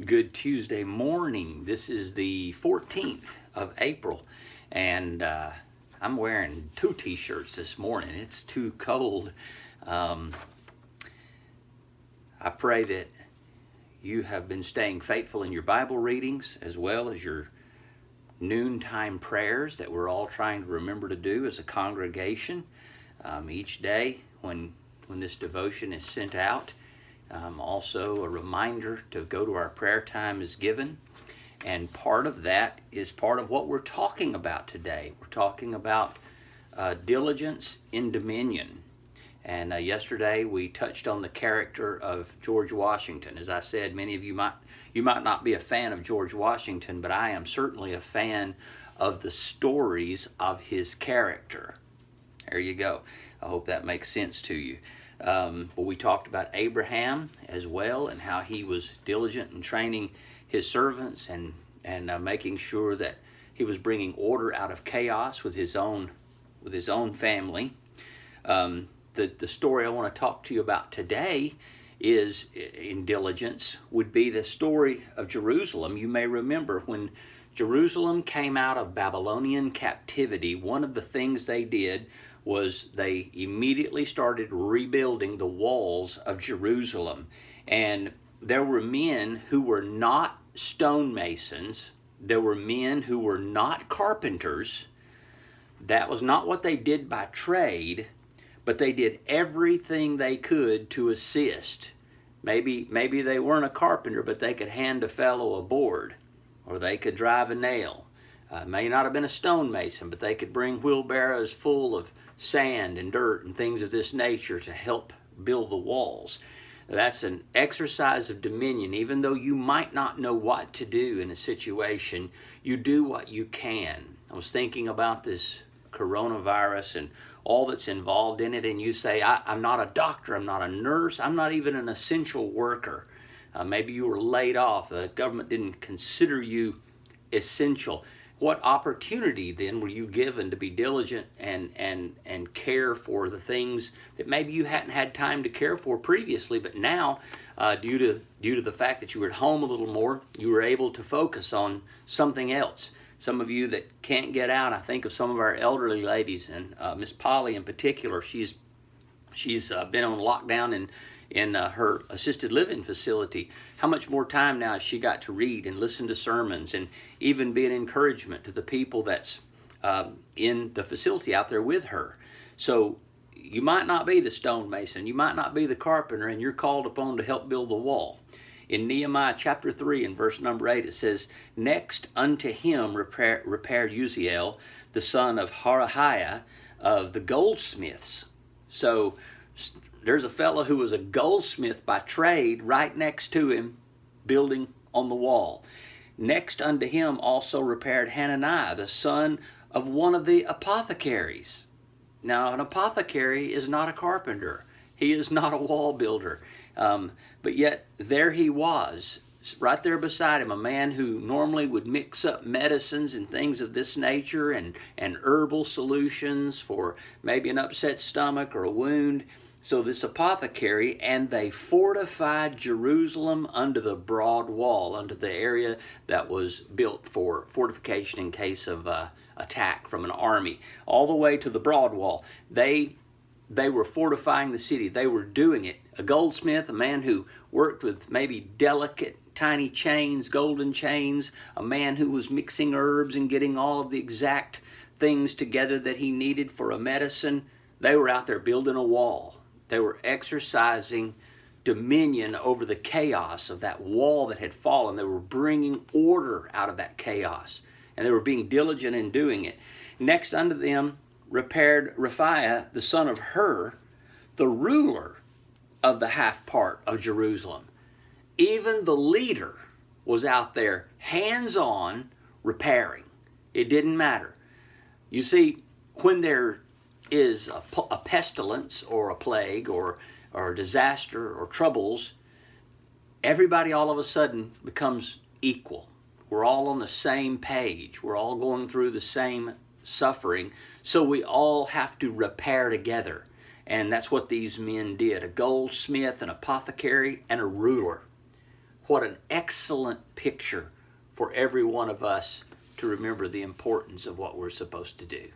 Good Tuesday morning. This is the 14th of April, and I'm wearing two t-shirts this morning. It's too cold. I pray that you have been staying faithful in your Bible readings as well as your noontime prayers that we're all trying to remember to do as a congregation each day when this devotion is sent out. Also, a reminder to go to our prayer time is given, and part of that is part of what we're talking about today. We're talking about diligence in dominion, and yesterday we touched on the character of George Washington. As I said, many of you might not be a fan of George Washington, but I am certainly a fan of the stories of his character. There you go. I hope that makes sense to you. But we talked about Abraham as well, and how he was diligent in training his servants and making sure that he was bringing order out of chaos with his own family. The story I want to talk to you about today is in diligence would be the story of Jerusalem. You may remember when Jerusalem came out of Babylonian captivity, one of the things they did was they immediately started rebuilding the walls of Jerusalem. And there were men who were not stonemasons. There were men who were not carpenters. That was not what they did by trade, but they did everything they could to assist. Maybe they weren't a carpenter, but they could hand a fellow a board, or they could drive a nail. May not have been a stonemason, but they could bring wheelbarrows full of sand and dirt and things of this nature to help build the walls. That's an exercise of dominion. Even though you might not know what to do in a situation, you do what you can. I was thinking about this coronavirus and all that's involved in it, and you say, I'm not a doctor, I'm not a nurse, I'm not even an essential worker. Maybe you were laid off. The government didn't consider you essential. What opportunity then were you given to be diligent and care for the things that maybe you hadn't had time to care for previously, but now, due to the fact that you were at home a little more, you were able to focus on something else. Some of you that can't get out, I think of some of our elderly ladies, and Miss Polly in particular. She's been on lockdown in her assisted living facility. How much more time now has she got to read and listen to sermons and even be an encouragement to the people that's in the facility out there with her? So you might not be the stonemason, you might not be the carpenter, and you're called upon to help build the wall. In Nehemiah chapter 3 and verse number 8, it says, "Next unto him repaired Uzziel, the son of Harahiah of the goldsmiths." So there's a fellow who was a goldsmith by trade right next to him building on the wall. Next unto him also repaired Hananiah, the son of one of the apothecaries. Now, an apothecary is not a carpenter. He is not a wall builder. But yet there he was, right there beside him, a man who normally would mix up medicines and things of this nature and herbal solutions for maybe an upset stomach or a wound. So this apothecary, and they fortified Jerusalem under the broad wall, under the area that was built for fortification in case of attack from an army, all the way to the broad wall. They were fortifying the city. They were doing it. A goldsmith, a man who worked with maybe delicate, tiny chains, golden chains, a man who was mixing herbs and getting all of the exact things together that he needed for a medicine. They were out there building a wall. They were exercising dominion over the chaos of that wall that had fallen. They were bringing order out of that chaos, and they were being diligent in doing it. Next unto them repaired Raphiah, the son of Hur, the ruler of the half part of Jerusalem. Even the leader was out there hands-on repairing. It didn't matter. You see, when there is a pestilence or a plague or a disaster or troubles, everybody all of a sudden becomes equal. We're all on the same page. We're all going through the same suffering. So we all have to repair together. And that's what these men did. A goldsmith, an apothecary, and a ruler. what an excellent picture for every one of us to remember the importance of what we're supposed to do.